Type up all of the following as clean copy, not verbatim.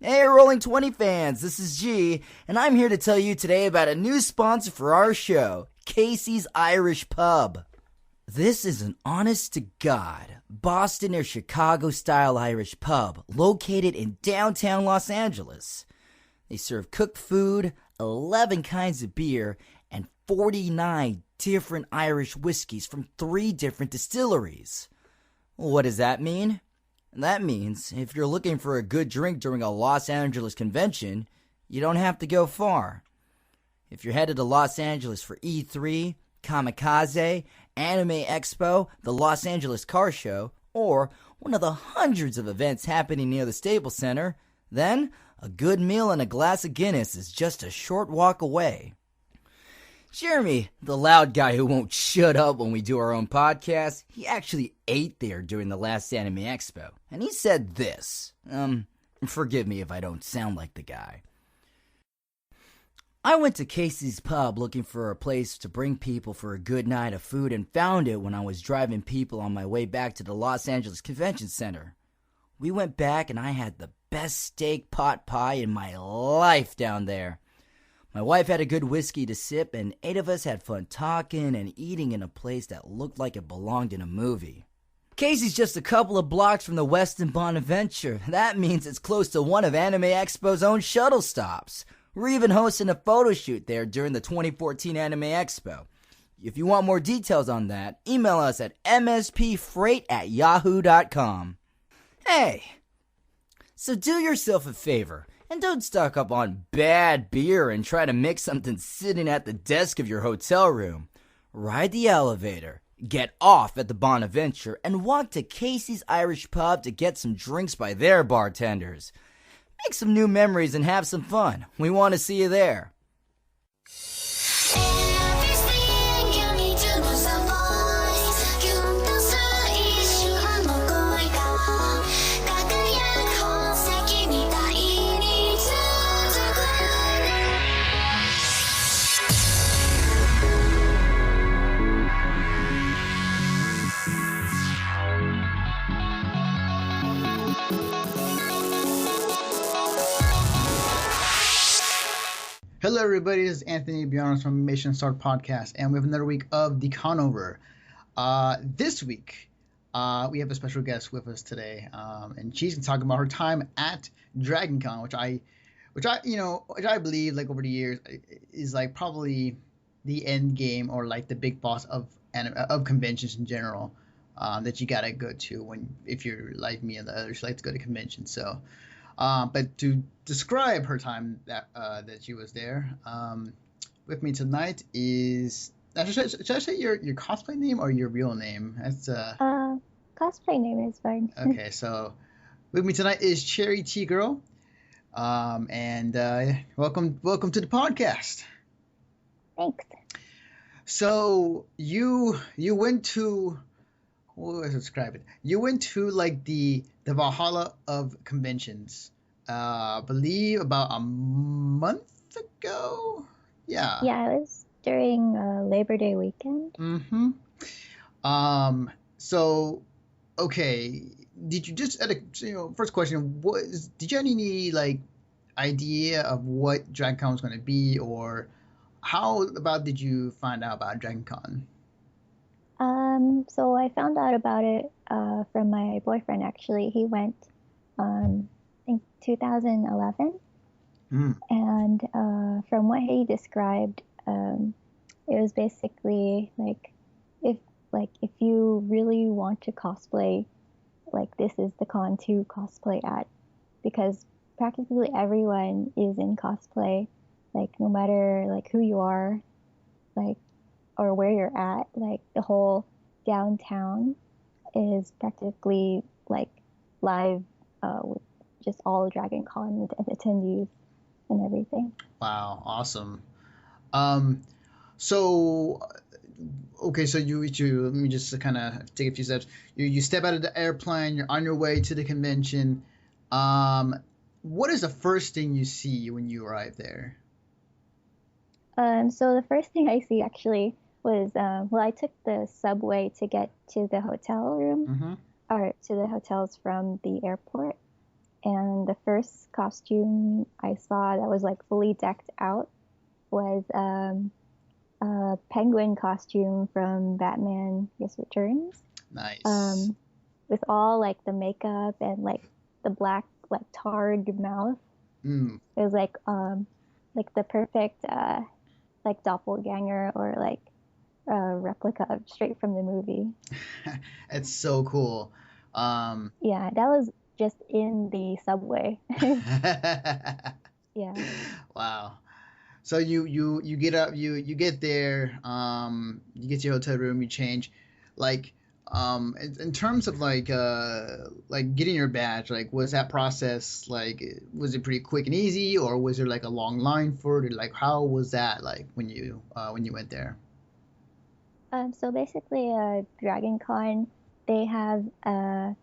Hey, Rolling 20 fans, this is G, and I'm here to tell you today about a new sponsor for our show, Casey's Irish Pub. This is an honest-to-God Boston or Chicago-style Irish pub located in downtown Los Angeles. They serve cooked food, 11 kinds of beer, and 49 different Irish whiskeys from 3 different distilleries. What does that mean? That means if you're looking for a good drink during a Los Angeles convention, you don't have to go far. If you're headed to Los Angeles for E3, Kamikaze, Anime Expo, the Los Angeles Car Show, or one of the hundreds of events happening near the Staples Center, then a good meal and a glass of Guinness is just a short walk away. Jeremy, the loud guy who won't shut up when we do our own podcast, he actually ate there during the last Anime Expo, and he said this. Forgive me if I don't sound like the guy. I went to Casey's Pub looking for a place to bring people for a good night of food and found it when I was driving people on my way back to the Los Angeles Convention Center. We went back and I had the best steak pot pie in my life down there. My wife had a good whiskey to sip, and 8 of us had fun talking and eating in a place that looked like it belonged in a movie. Casey's just a couple of blocks from the Westin Bonaventure. That means it's close to one of Anime Expo's own shuttle stops. We're even hosting a photo shoot there during the 2014 Anime Expo. If you want more details on that, email us at mspfreight@yahoo.com. Hey, so do yourself a favor. And don't stock up on bad beer and try to mix something sitting at the desk of your hotel room. Ride the elevator, get off at the Bonaventure, and walk to Casey's Irish Pub to get some drinks by their bartenders. Make some new memories and have some fun. We want to see you there. Hello everybody, this is Anthony Bjarnes from Mission Start Podcast, and we have another week of the Conover. This week, we have a special guest with us today, and she's going to talk about her time at Dragoncon, which I believe, like, over the years, is like probably the end game, or like the big boss of conventions in general, that you gotta go to if you're like me and the others like to go to conventions. So. But to describe her time that she was there, with me tonight is... Should I say your cosplay name or your real name? That's cosplay name is fine. Okay, so with me tonight is Cherry Tea Girl, and welcome to the podcast. Thanks. So you went to... What was I describe it? You went to like the Valhalla of conventions, believe about a month ago. Yeah. Yeah, it was during Labor Day weekend. Mm-hmm. So, okay, did you just first question did you have any like idea of what DragonCon was going to be, or how about did you find out about DragonCon? So I found out about it from my boyfriend, actually. He went, I think, 2011. And from what he described, it was basically like if you really want to cosplay, like, this is the con to cosplay at, because practically everyone is in cosplay, like, no matter like who you are, like, or where you're at, like the whole downtown is practically like live with just all DragonCon attendees and everything. Wow, awesome. So okay, so you let me just kind of take a few steps. You step out of the airplane, you're on your way to the convention. What is the first thing you see when you arrive there? So the first thing I see actually was, I took the subway to get to the hotel room, or to the hotels from the airport. And the first costume I saw that was like fully decked out was a penguin costume from Batman I guess Returns. Nice. With all like the makeup and like the black like tarred mouth. It was like the perfect like doppelganger or like replica straight from the movie. It's so cool. Yeah, that was just in the subway. Yeah. Wow. So you get up, you get there, you get to your hotel room, you change, like, in terms of like getting your badge, like, was that process like, was it pretty quick and easy, or was there like a long line for it? Like, how was that like when you went there? So basically, Dragoncon, they have a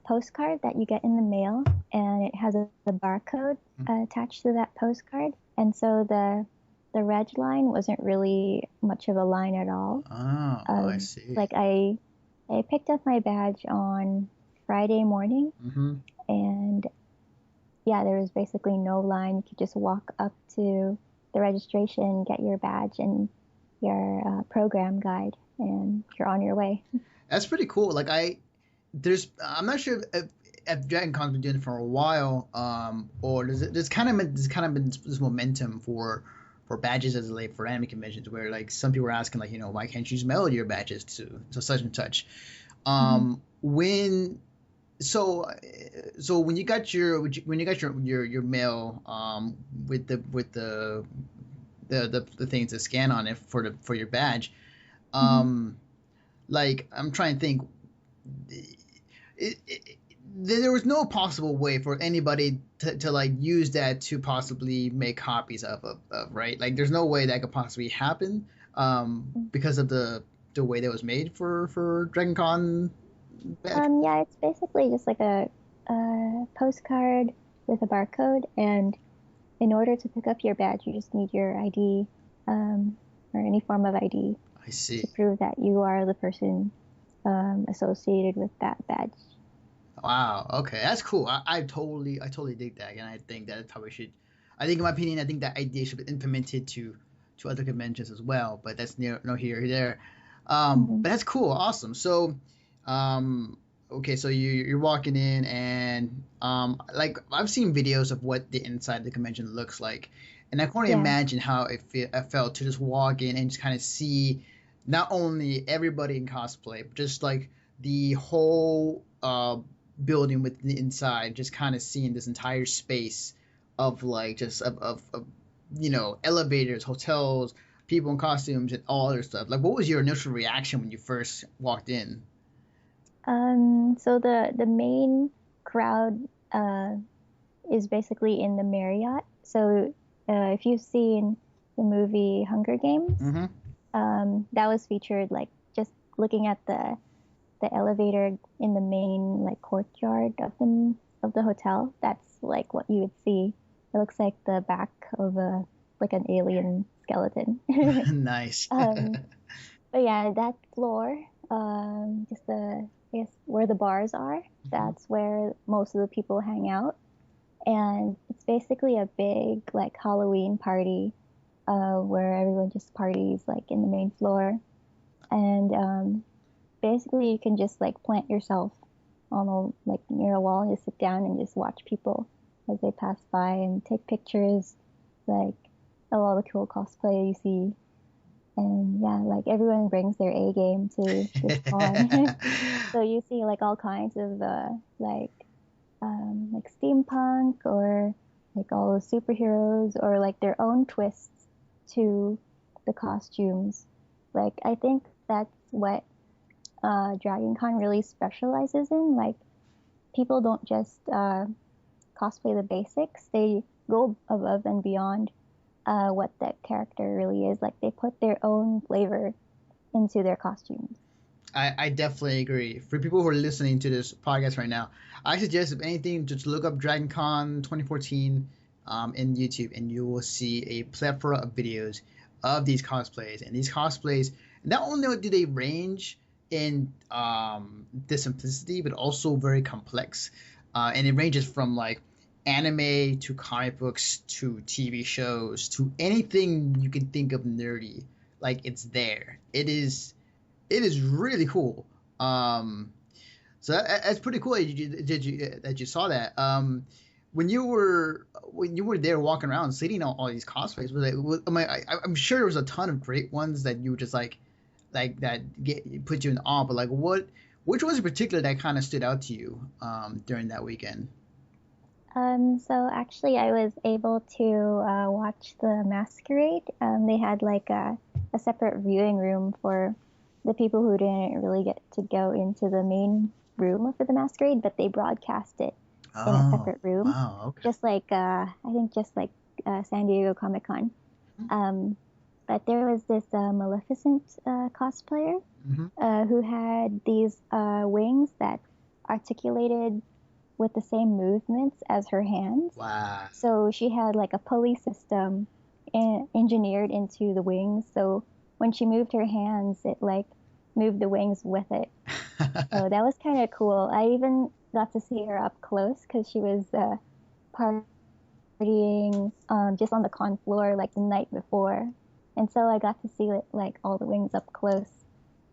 postcard that you get in the mail, and it has a barcode attached to that postcard. And so the reg line wasn't really much of a line at all. Oh, I see. Like I picked up my badge on Friday morning, and yeah, there was basically no line. You could just walk up to the registration, get your badge and your program guide, and you're on your way. That's pretty cool. Like, I'm not sure if Dragon Con's been doing it for a while, or there's kind of been this momentum for badges as like for anime conventions, where like some people are asking, like, why can't you just mail your badges to such and such. When so when you got your mail, with the things to scan on it for your badge, like, I'm trying to think, there was no possible way for anybody to like use that to possibly make copies of right, like, there's no way that could possibly happen, because of the way that was made for Dragon Con badge. Yeah, it's basically just like a postcard with a barcode, and in order to pick up your badge, you just need your ID, or any form of ID I see. to prove that you are the person associated with that badge. Wow. Okay, that's cool. I totally dig that, and I think that's how we should. I think, in my opinion, I think that idea should be implemented to other conventions as well. But that's no here or there. But that's cool. Awesome. So, okay, so you're walking in, and like, I've seen videos of what the inside of the convention looks like, and I can only Yeah. imagine how it felt to just walk in and just kind of see not only everybody in cosplay, but just like the whole building with the inside, just kind of seeing this entire space of like just of elevators, hotels, people in costumes, and all other stuff. Like, what was your initial reaction when you first walked in? So the main crowd is basically in the Marriott. So if you've seen the movie Hunger Games, that was featured like just looking at the elevator in the main like courtyard of the hotel. That's like what you would see. It looks like the back of like an alien skeleton. Nice. But yeah, that floor, just I guess where the bars are, that's where most of the people hang out. And it's basically a big like Halloween party, where everyone just parties like in the main floor. And basically you can just like plant yourself on like near a wall and just sit down and just watch people as they pass by and take pictures, like of all the cool cosplay you see. And yeah, like everyone brings their A game to this con. So you see like all kinds of like steampunk, or like all the superheroes, or like their own twists to the costumes. Like I think that's what DragonCon really specializes in. Like people don't just cosplay the basics; they go above and beyond what that character really is. Like they put their own flavor into their costumes. I definitely agree. For people who are listening to this podcast right now, I suggest, if anything, just look up DragonCon 2014 in YouTube, and you will see a plethora of videos of these cosplays. And these cosplays, not only do they range in the simplicity, but also very complex. and it ranges from like anime to comic books to TV shows to anything you can think of nerdy. Like it's there. It is really cool. So that's pretty cool that you saw that. When you were there walking around seeing all these cosplays, I'm sure there was a ton of great ones that you were just like that put you in awe. But like which ones in particular that kind of stood out to you during that weekend? So actually, I was able to watch the masquerade. They had like a separate viewing room for the people who didn't really get to go into the main room for the masquerade, but they broadcast it in a Oh, separate room, wow, okay. just like I think just like San Diego Comic Con. Um, but there was this Maleficent cosplayer Hmm. who had these wings that articulated with the same movements as her hands. Wow. So she had like a pulley system engineered into the wings. So when she moved her hands, it like moved the wings with it. So that was kind of cool. I even got to see her up close because she was partying just on the con floor like the night before. And so I got to see like all the wings up close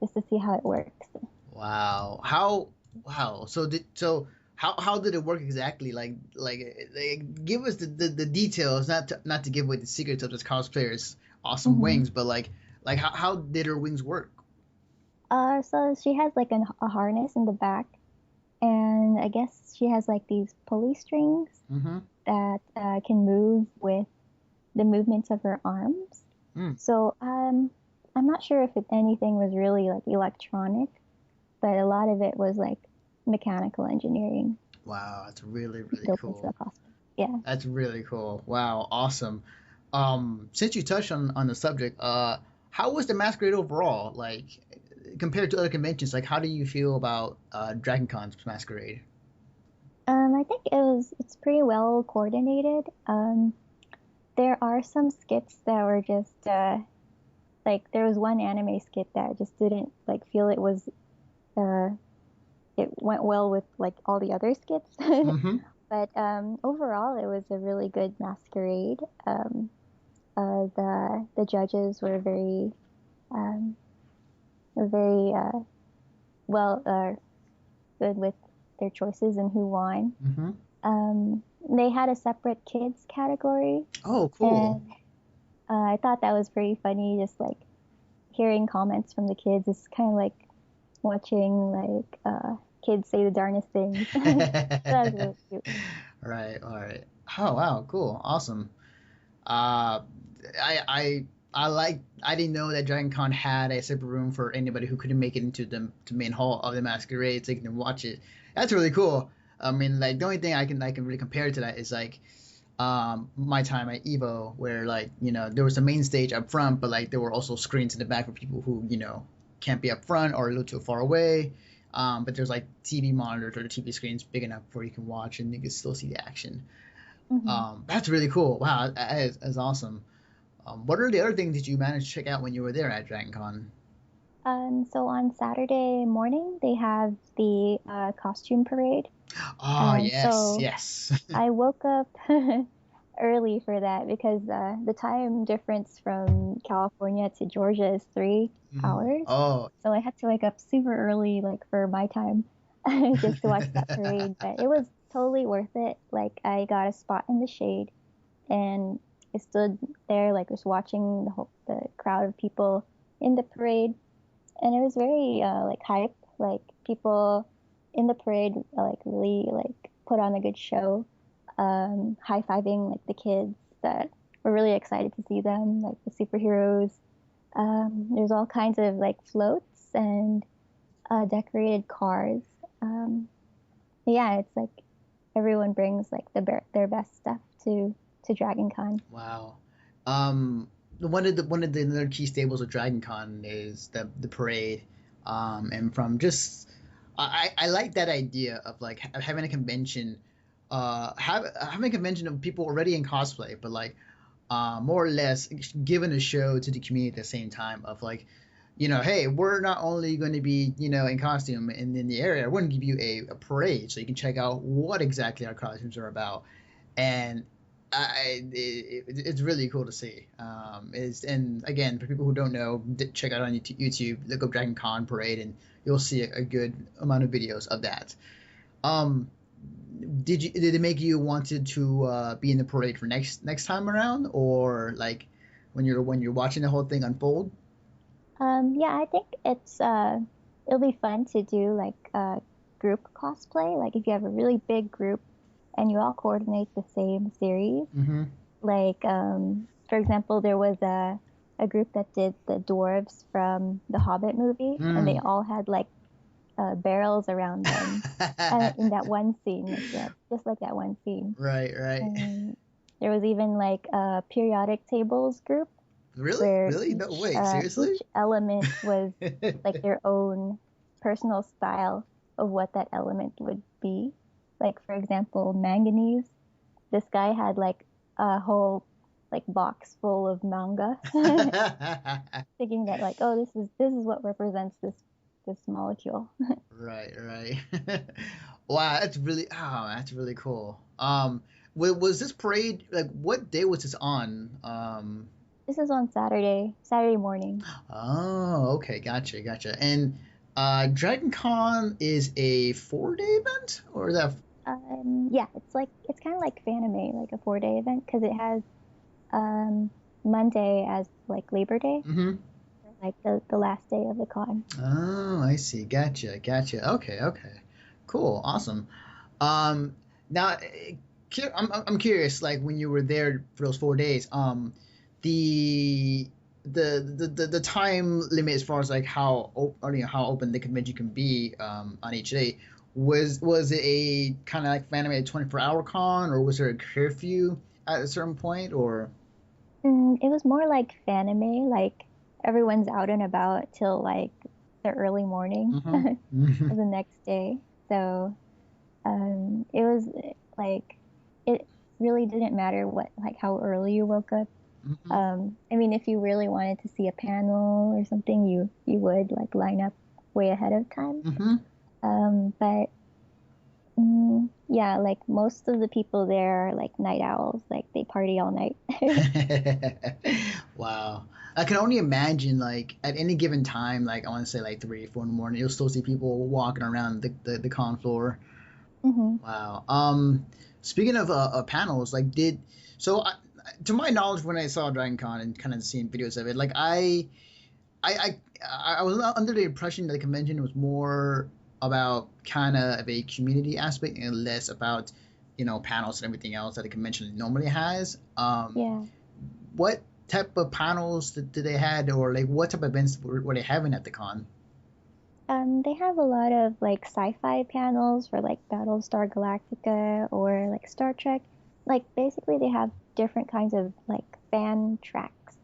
just to see how it works. Wow. Wow. How did it work exactly? Give us the details, not to give away the secrets of this cosplayer's awesome Hmm. wings, but like how did her wings work? So she has like a harness in the back, and I guess she has like these pulley strings Mm-hmm. that can move with the movements of her arms. Mm. So I'm not sure if anything was really like electronic, but a lot of it was like mechanical engineering Wow, that's really, really built into the cool. costume. Yeah. That's really cool. Wow, awesome. Since you touched on the subject, how was the masquerade overall? Like compared to other conventions, like how do you feel about DragonCon's masquerade? I think it's pretty well coordinated. There are some skits that were just like there was one anime skit that I just didn't like feel uh it went well with like all the other skits. Mm-hmm. But overall, it was a really good masquerade. The judges um, were very well good with their choices and who won. Mm-hmm. They had a separate kids category, Oh, cool. and I thought that was pretty funny. Just like hearing comments from the kids is kind of like watching like kids say the darnest things. That was really cute. Right, all right. Oh, wow, cool, awesome. Uh, I didn't know that Dragon Con had a separate room for anybody who couldn't make it into the main hall of the masquerade so they can watch it. That's really cool. I mean, like the only thing I can really compare to that is like my time at Evo where like there was a main stage up front, but like there were also screens in the back for people who can't be up front or a little too far away. But there's like TV monitors or the TV screens big enough where you can watch and you can still see the action. Hmm. That's really cool. Wow, that's awesome. What are the other things that you managed to check out when you were there at DragonCon? So on Saturday morning, they have the costume parade. Ah, yes, So yes. I woke up early for that because the time difference from California to Georgia is 3 hours. Oh, So I had to wake up super early, like for my time, just to watch that parade. But it was totally worth it. Like I got a spot in the shade and I stood there, like just watching the crowd of people in the parade, and it was very like hype. Like people in the parade like really like put on a good show, high fiving like the kids that were really excited to see them, like the superheroes. There's all kinds of like floats and decorated cars. Um, yeah, it's like everyone brings like their best stuff to Dragon Con. wow. Um, one of the other key stables of DragonCon is the parade. And from just I like that idea of like having a convention, having a convention of people already in cosplay, but like more or less giving a show to the community at the same time of like hey, we're not only going to be, in costume in the area, we're going to give you a parade so you can check out what exactly our costumes are about. And it's really cool to see. And again, for people who don't know, check out on YouTube, look up Dragoncon parade, and you'll see a good amount of videos of that. Um, did it make you wanted to be in the parade for next time around, or like when you're watching the whole thing unfold? Yeah, I think it'll be fun to do like group cosplay. Like if you have a really big group and you all coordinate the same series. Mm-hmm. Like for example, there was a group that did the dwarves from the Hobbit movie, and they Mm. all had like barrels around them, and in that one scene, like, yeah, just like that one scene. Right, right. And there was even like a periodic tables group Really? where Really? No way. Seriously? each element was like their own personal style of what that element would be. Like for example, manganese. This guy had like a whole like box full of manga, thinking that like, oh, this is what represents this molecule. Right, right. Wow, that's really cool. Was this parade like what day was this on? This is on Saturday morning. Oh, okay, gotcha. And DragonCon is a 4-day event, or is that? Yeah, it's kind of like Fanime, like a 4-day event because it has um Monday as like Labor Day, Mm-hmm. like the last day of the con. Oh, I see. Gotcha. Okay. Cool. Awesome. Um, now, I'm curious. Like when you were there for those 4 days, the the time limit as far as like how open the convention can be on each day, was it a kind of like Fanime 24-hour con, or was there a curfew at a certain point, or? It was more like Fanime, like everyone's out and about till like the early morning Mm-hmm. of the next day. So it was like it really didn't matter what like how early you woke up. Mm-hmm. I mean, if you really wanted to see a panel or something, you would like line up way ahead of time. Mm-hmm. But yeah, like most of the people there are like night owls, like they party all night. Wow. I can only imagine, like, at any given time, like, I want to say, like, 3, 4 in the morning, you'll still see people walking around the con floor. Hmm. Wow. Speaking of panels, like, to my knowledge, when I saw Dragon Con and kind of seeing videos of it, like, I, I was under the impression that the convention was more about kind of a community aspect and less about, panels and everything else that the convention normally has. Yeah. What type of panels did they had, or like what type of events were they having at the con? They have a lot of like sci-fi panels for like Battlestar Galactica or like Star Trek. Like basically they have different kinds of like fan tracks.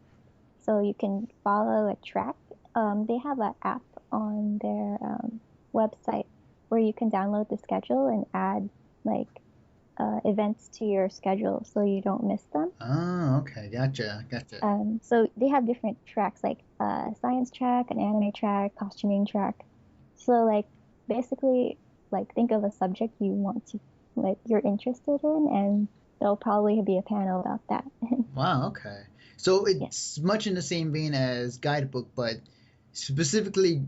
So you can follow a track. They have an app on their website where you can download the schedule and add like events to your schedule so you don't miss them. Oh, okay, gotcha. So they have different tracks like science track, an anime track, costuming track. So like basically like think of a subject you want to like you're interested in and there'll probably be a panel about that. Wow, okay. So Yeah. it's much in the same vein as guidebook, but specifically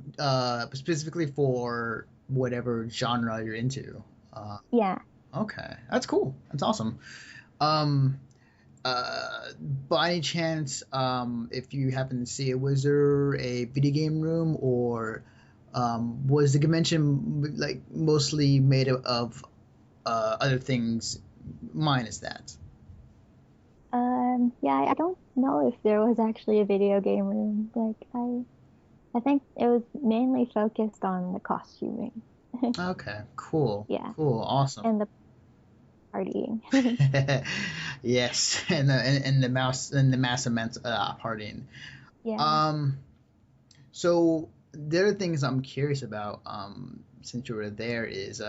for whatever genre you're into. Uh, Yeah. okay, that's cool. That's awesome. Um, by any chance, if you happen to see it, was there a video game room, or was the convention like mostly made of other things minus that? Yeah, I don't know if there was actually a video game room. Like I think it was mainly focused on the costuming. Okay, cool, Yeah, awesome. and the partying. Yes, and the mass amounts partying. Yeah. Um, so the other things I'm curious about, since you were there, is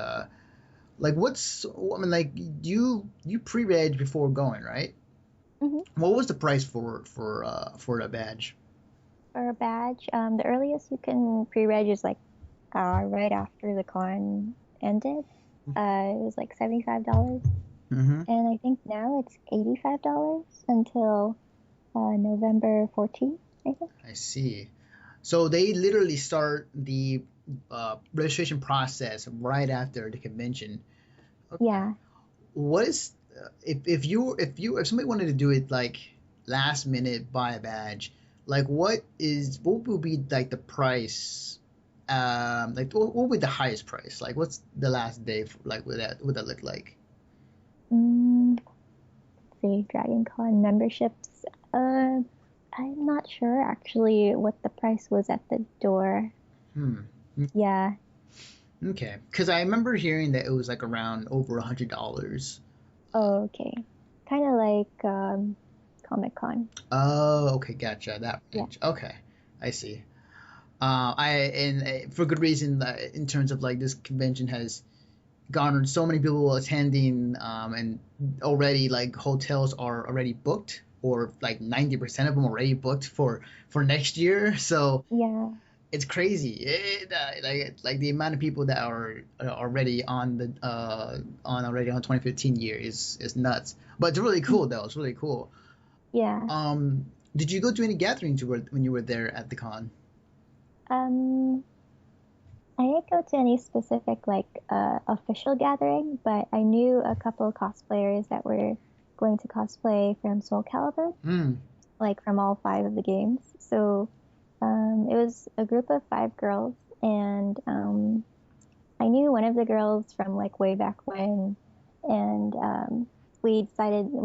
like I mean, like you pre-reg before going, right? Hmm. What was the price for the badge? for a badge. The earliest you can pre-reg is like right after the con ended. It was like $75, Mm-hmm. and I think now it's $85 until November 14th, I think. I see. So they literally start the registration process right after the convention. Okay. Yeah. What is if somebody wanted to do it like last minute buy a badge, like what would be like the price? Like what would be the highest price? Like what's the last day for, like would that look like? Let's see, Dragoncon memberships. I'm not sure actually what the price was at the door. Hmm. Yeah. Okay. Because I remember hearing that it was like around over $100. Oh, okay. Kind of like Comic Con. Oh, okay, gotcha. That Yeah. range. Okay, I see. For good reason. In terms of like this convention has garnered so many people attending, and already like hotels are already booked, or like 90% of them already booked for next year. So Yeah. it's crazy. Like the amount of people that are already on the on 2015 year is nuts. But it's really cool though. It's really cool. Yeah. Did you go to any gatherings when you were there at the con? Um, I didn't go to any specific like official gathering, but I knew a couple of cosplayers that were going to cosplay from Soul Calibur, Mm. like from all five of the games. So it was a group of five girls, and I knew one of the girls from like way back when, and we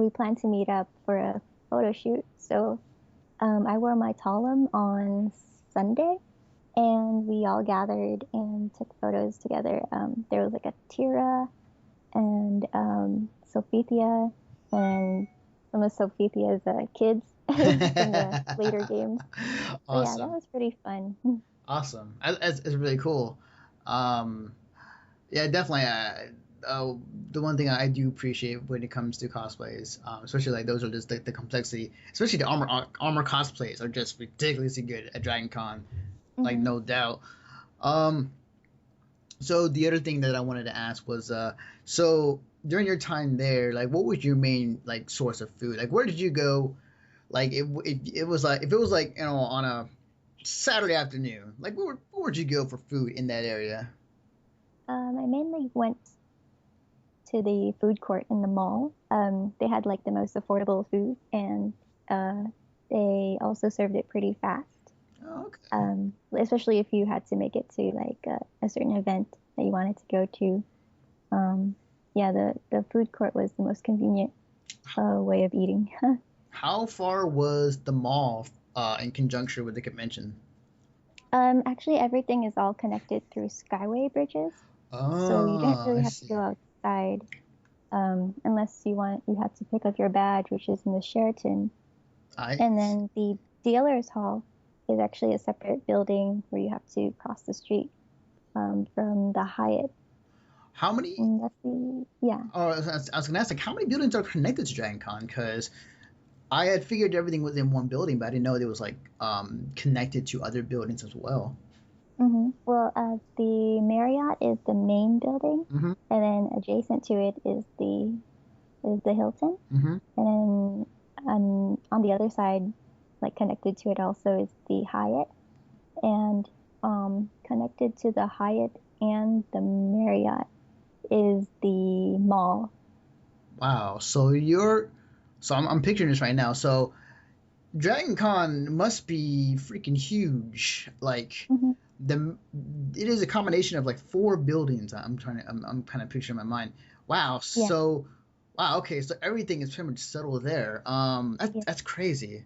planned to meet up for a photo shoot. So I wore my Talum on Sunday, and we all gathered and took photos together. There was like a Tira and Sophia and some of Sophia's kids from the later games. So yeah, that Awesome. was pretty fun. Awesome. It's really cool. Um, yeah, definitely. The one thing I do appreciate when it comes to cosplays, especially like those are just the complexity, especially the armor cosplays are just ridiculously good at Dragon Con, like Hmm. no doubt. Um, so the other thing that I wanted to ask was, so during your time there, like what was your main like source of food? Like where did you go? Like it was like if it was like on a Saturday afternoon, like where would you go for food in that area? I mainly went to the food court in the mall. They had like the most affordable food, and uh, they also served it pretty fast. Oh, okay. Especially if you had to make it to like a certain event that you wanted to go to. Um, yeah, the food court was the most convenient way of eating. How far was the mall in conjunction with the convention? Actually, everything is all connected through skyway bridges, so you didn't Oh, really I have to see. go outside unless you had to pick up your badge, which is in the Sheraton. I And then the dealer's hall is actually a separate building where you have to cross the street from the Hyatt. how many? And that's the, yeah. I was gonna ask like how many buildings are connected to Dragon Con? Because I had figured everything was in one building, but I didn't know it was like connected to other buildings as well. Well, the Marriott is the main building, Mm-hmm. and then adjacent to it is the Hilton, Mm-hmm. and then on the other side, like connected to it also is the Hyatt, and connected to the Hyatt and the Marriott is the mall. Wow. So I'm picturing this right now. So Dragon Con must be freaking huge. Like Hmm. the it is a combination of like four buildings. I'm kind of picturing in my mind. Wow. Yeah, Wow. Okay. So everything is pretty much settled there. yeah, That's crazy.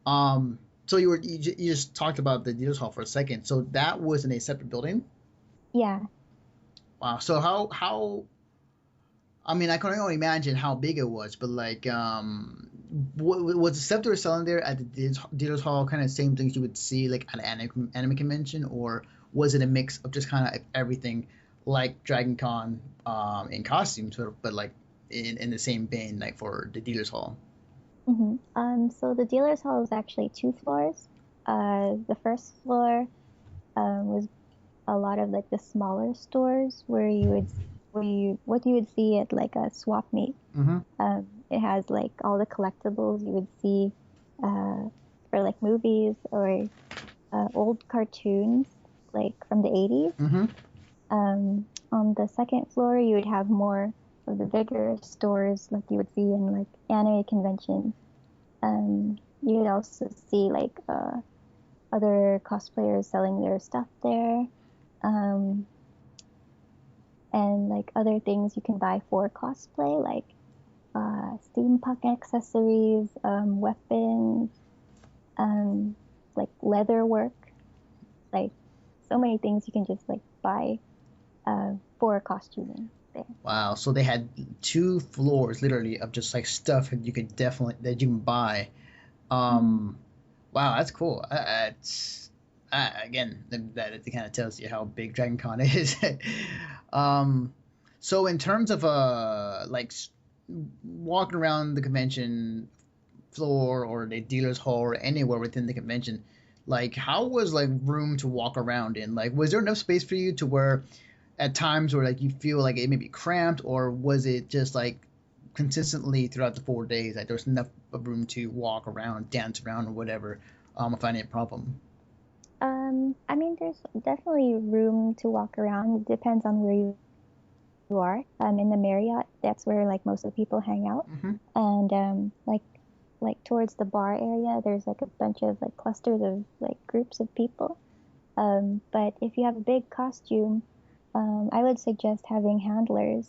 So you just talked about the dealers hall for a second. So that was in a separate building. yeah. Wow. So how I mean, I can only imagine how big it was, but like, was the Scepter selling there at the dealers hall kind of same things you would see like at an anime convention, or was it a mix of just kind of everything like Dragon Con in costumes, but like in the same vein, like for the dealers hall? So the dealer's hall is actually two floors. The first floor was a lot of like the smaller stores where what you would see at like a swap meet. Mm-hmm. It has like all the collectibles you would see for like movies or old cartoons like from the 80s. Mm-hmm. On the second floor, you would have more of the bigger stores like you would see in like anime conventions. You would also see like other cosplayers selling their stuff there. Um, and like other things you can buy for cosplay, like steampunk accessories, weapons, um, like leather work, like so many things you can just like buy for costuming there. Wow. So they had 2 floors literally of just like stuff that you can buy. Mm-hmm. Wow, that's cool. It's again that it kind of tells you how big Dragon Con is. um, so in terms of walking around the convention floor or the dealer's hall or anywhere within the convention, like how was like room to walk around in? Like, was there enough space for you to where at times where like you feel like it may be cramped, or was it just like consistently throughout the 4 days like there's enough of room to walk around, dance around, or whatever, without any problem? I mean, there's definitely room to walk around. It depends on where you are. In the Marriott, that's where like most of the people hang out. Mm-hmm. And like towards the bar area, there's like a bunch of like clusters of like groups of people. But if you have a big costume, I would suggest having handlers,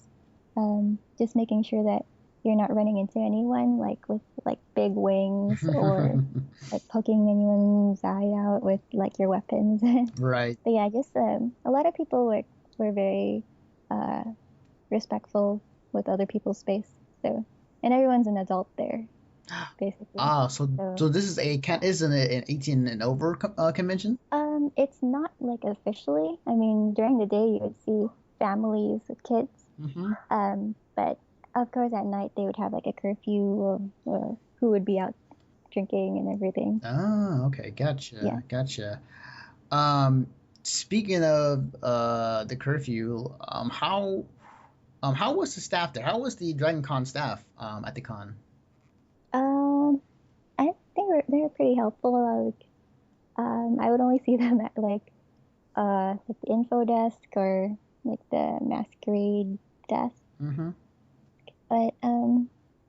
just making sure that you're not running into anyone like with like big wings or like poking anyone's eye out with like your weapons. Right. But yeah, just a lot of people were very uh, respectful with other people's space. So, and everyone's an adult there, basically. Ah, so So, so this is a yeah. isn't it an 18 and over convention? It's not like officially. I mean, during the day you would see families with kids. Mm-hmm. But of course at night they would have like a curfew of who would be out drinking and everything. Oh, okay, Yeah. gotcha. Um, Speaking of the curfew, how was the staff there? How was the Dragon Con staff at the con? Um, I think they were pretty helpful. Like, I would only see them at like the info desk or like the masquerade desk. Mm-hmm. But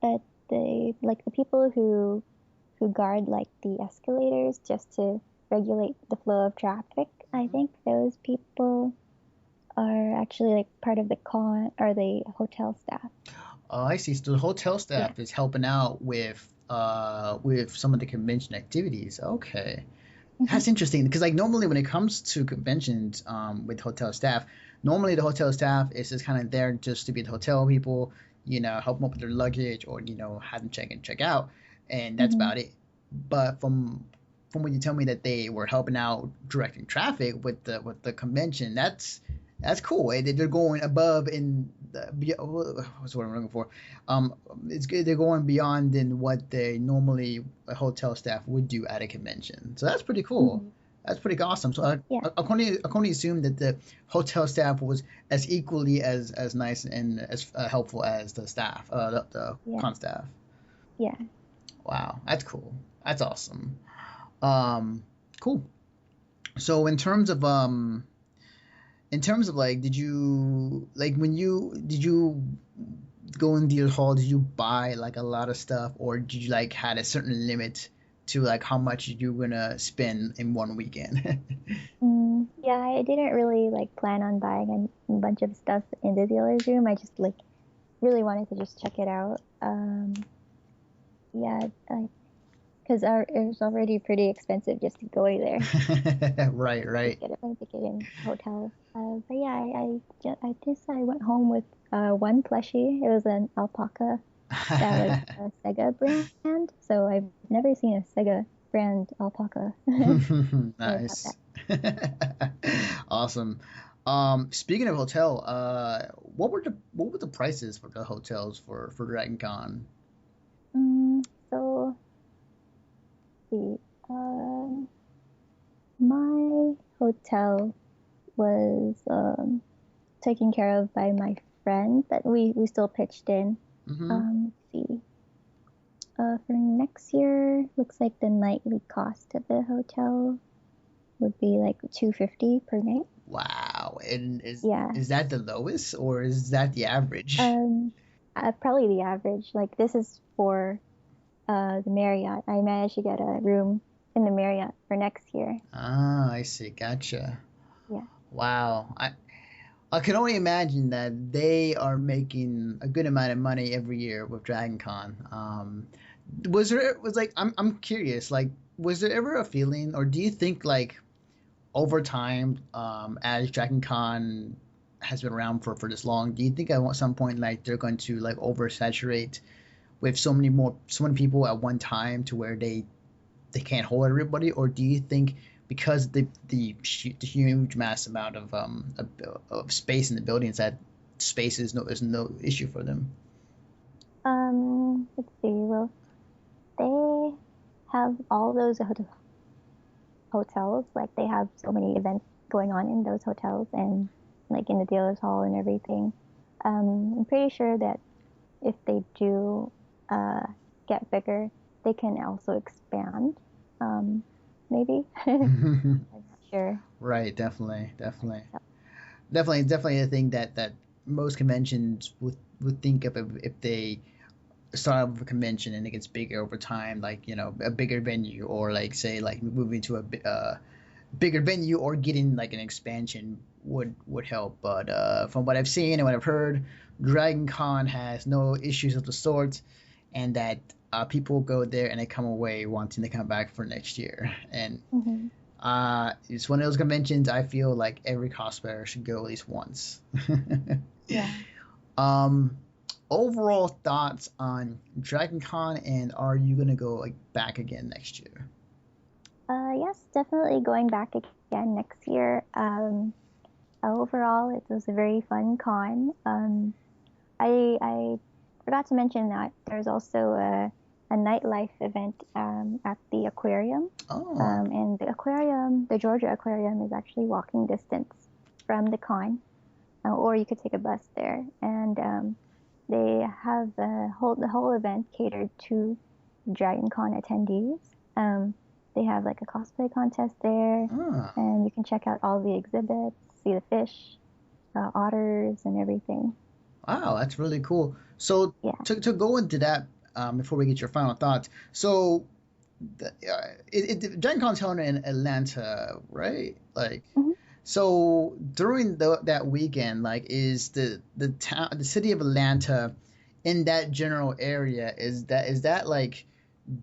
but the people who guard like the escalators just to regulate the flow of traffic. I think those people are actually like part of the con or the hotel staff. Oh, I see. So the hotel Yeah. staff is helping out with some of the convention activities. Okay. Hmm. That's interesting because like normally when it comes to conventions with hotel staff, normally the hotel staff is just kind of there just to be the hotel people, help them up with their luggage or have them check in, check out, and that's Hmm. about it. But from what you tell me that they were helping out directing traffic with the convention, that's cool. They're going above in what's the word I'm looking for? It's good. They're going beyond than what they normally a hotel staff would do at a convention. So that's pretty cool. Hmm. That's pretty awesome. So Yeah. I can only assume that the hotel staff was as equally as nice and as helpful as the staff, the Yeah. con staff. Yeah. Wow, that's cool. That's awesome. Um, cool. So in terms of like, did you like did you go in deal hall? Did you buy like a lot of stuff, or did you like had a certain limit to like how much you were gonna spend in one weekend? Yeah, I didn't really like plan on buying a bunch of stuff in the dealer's room. I just like really wanted to just check it out. Yeah, because it was already pretty expensive just to go there. Right, Just right. get a plane ticket and hotel. But yeah, I guess I went home with one plushie. It was an alpaca that was a Sega brand. So I've never seen a Sega brand alpaca. So I got that. Nice. Awesome. Speaking of hotel, what were the prices for the hotels for Dragon Con? So let's see. my hotel was taken care of by my friend, but we still pitched in. Let's see. For next year, looks like the nightly cost of the hotel would be like $250 per night. Wow. And is Yeah. is that the lowest or is that the average? Probably the average. Like this is for the Marriott. I managed to get a room in the Marriott for next year. Ah, I see. Gotcha. Yeah. Wow. I can only imagine that they are making a good amount of money every year with Dragoncon. I'm curious, like, was there ever a feeling, or do you think like over time, as Dragoncon has been around for this long, do you think at some point like they're going to like oversaturate with so many people at one time to where they can't hold everybody, or do you think because the huge mass amount of space in the buildings that space is no issue for them? Let's see. Well, they have all those hotels. Like they have so many events going on in those hotels and like in the dealers hall and everything. I'm pretty sure that if they do get bigger, they can also expand. Maybe. I'm not sure. Right, definitely a thing that most conventions would think of if they start off with a convention and it gets bigger over time, like a bigger venue, or like say like moving to a bigger venue or getting like an expansion would help. But from what I've seen and what I've heard, Dragon Con has no issues of the sort, and that people go there and they come away wanting to come back for next year. And it's one of those conventions I feel like every cosplayer should go at least once. Yeah. Overall thoughts on Dragon Con, and are you gonna go like back again next year? Yes, definitely going back again next year. Overall, it was a very fun con. I forgot to mention that there's also a nightlife event at the aquarium. Oh. And the aquarium, the Georgia Aquarium, is actually walking distance from the con, or you could take a bus there. And they have the whole event catered to Dragon Con attendees. They have like a cosplay contest there, and you can check out all the exhibits, see the fish, otters, and everything. Wow, that's really cool. So Yeah. to go into that, before we get your final thoughts, so Dragon Con's held in Atlanta, right? Like, so during that weekend, like, is the city of Atlanta in that general area, is that like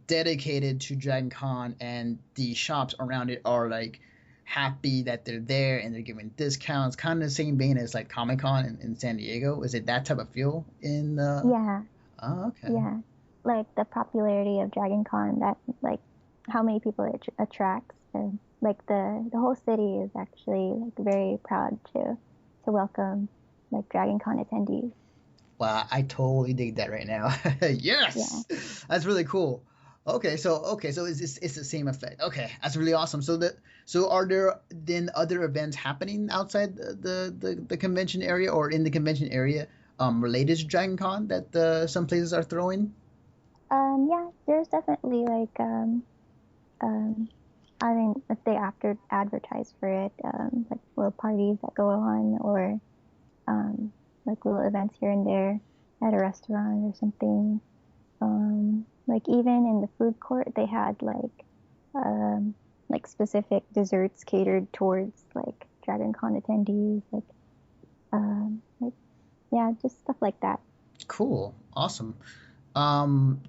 dedicated to Dragon Con, and the shops around it are like happy that they're there and they're giving discounts, kind of the same vein as like Comic Con in San Diego? Is it that type of feel in? Yeah. Oh, okay. Yeah. Like the popularity of Dragon Con, that like how many people it attracts, and like the whole city is actually like very proud to welcome like Dragon Con attendees. Wow, I totally dig that right now. Yes, Yeah. that's really cool. So it's the same effect. Okay, that's really awesome. So are there then other events happening outside the convention area or in the convention area related to Dragon Con that some places are throwing? Yeah, there's definitely like um I mean if they after advertise for it, like little parties that go on, or um like little events here and there at a restaurant or something. Like even in the food court, they had like specific desserts catered towards like Dragon Con attendees, like yeah, just stuff like that. Cool, awesome.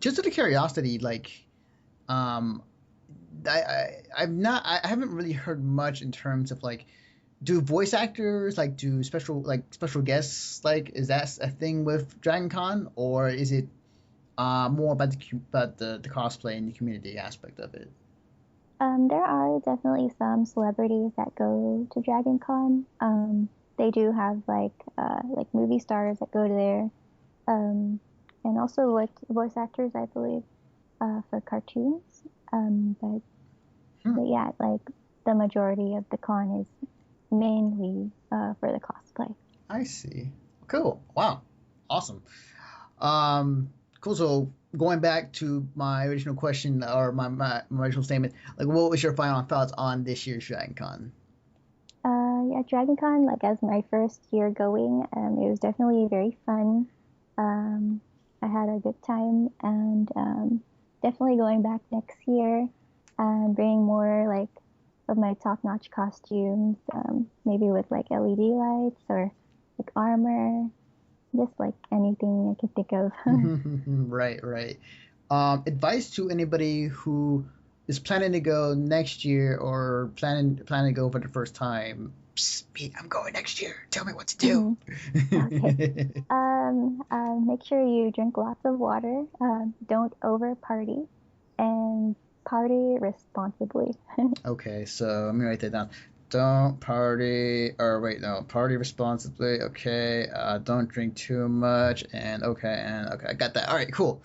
Just out of curiosity, like, um, I haven't really heard much in terms of like, do voice actors like do special guests, like, is that a thing with Dragon Con, or is it more about the cosplay and the community aspect of it? There are definitely some celebrities that go to Dragon Con. They do have like movie stars that go there, um, and also like voice actors, I believe, for cartoons. But Hmm. but yeah, like the majority of the con is mainly for the cosplay. I see. Cool. Wow. Awesome. Cool. So going back to my original question or my original statement, like, what was your final thoughts on this year's Dragoncon? Yeah, DragonCon, like as my first year going, it was definitely very fun. I had a good time, and definitely going back next year and bringing more like of my top-notch costumes, maybe with like LED lights or like armor, just like anything I could think of. Right. Advice to anybody who is planning to go next year or planning to go for the first time. Psst, Pete, I'm going next year. Tell me what to do. Okay. Make sure you drink lots of water. Don't over party, and party responsibly. Okay, so let me write that down. Don't party, or wait, no, party responsibly. Okay, don't drink too much, and okay, I got that. All right, cool.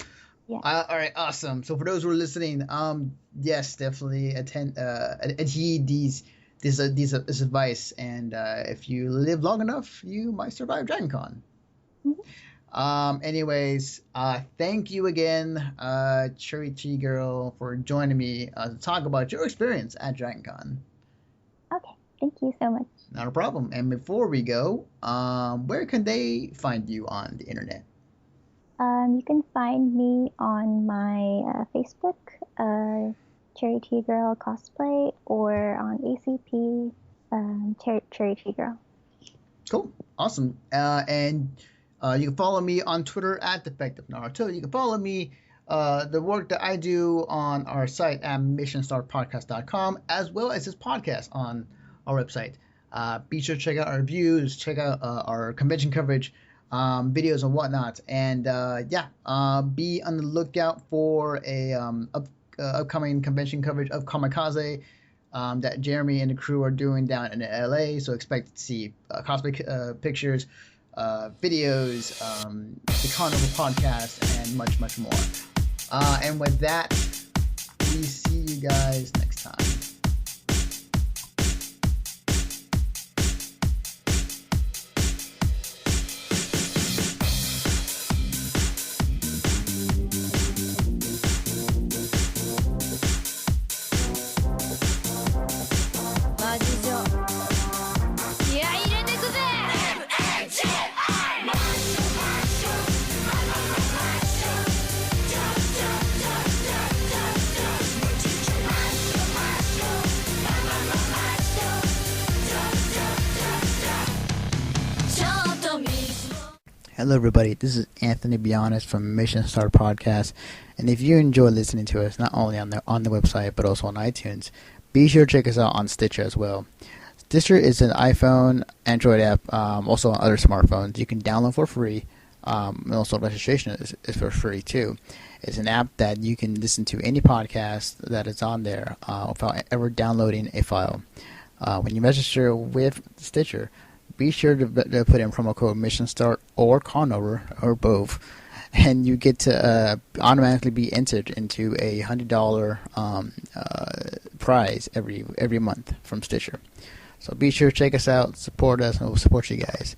Yeah. All right, awesome. So for those who are listening, yes, definitely adhere this advice, and if you live long enough, you might survive DragonCon. Anyways, thank you again, Cherry Tea Girl, for joining me to talk about your experience at DragonCon. Okay, thank you so much. Not a problem. And before we go, where can they find you on the internet? You can find me on my Facebook, Cherry Tea Girl Cosplay, or on ACP, Cherry Tea Girl. Cool. Awesome. And you can follow me on Twitter at Defective Naruto. You can follow me, the work that I do on our site at missionstartpodcast.com, as well as this podcast on our website. Be sure to check out our reviews, check out our convention coverage, videos and whatnot. And be on the lookout for a upcoming convention coverage of Kamikaze that Jeremy and the crew are doing down in LA. So expect to see cosplay pictures, videos, the Conover podcast, and much, much more. And with that, we see you guys next time. Hello, everybody. This is Anthony Bionis from Mission Start Podcast, and if you enjoy listening to us not only on the website but also on iTunes, be sure to check us out on Stitcher as well. Stitcher is an iPhone, Android app, also on other smartphones. You can download for free. And also registration is for free too. It's an app that you can listen to any podcast that is on there without ever downloading a file. When you register with Stitcher, be sure to put in promo code Mission Start or Conover or both, and you get to automatically be entered into a $100 prize every month from Stitcher. So be sure to check us out, support us, and we'll support you guys.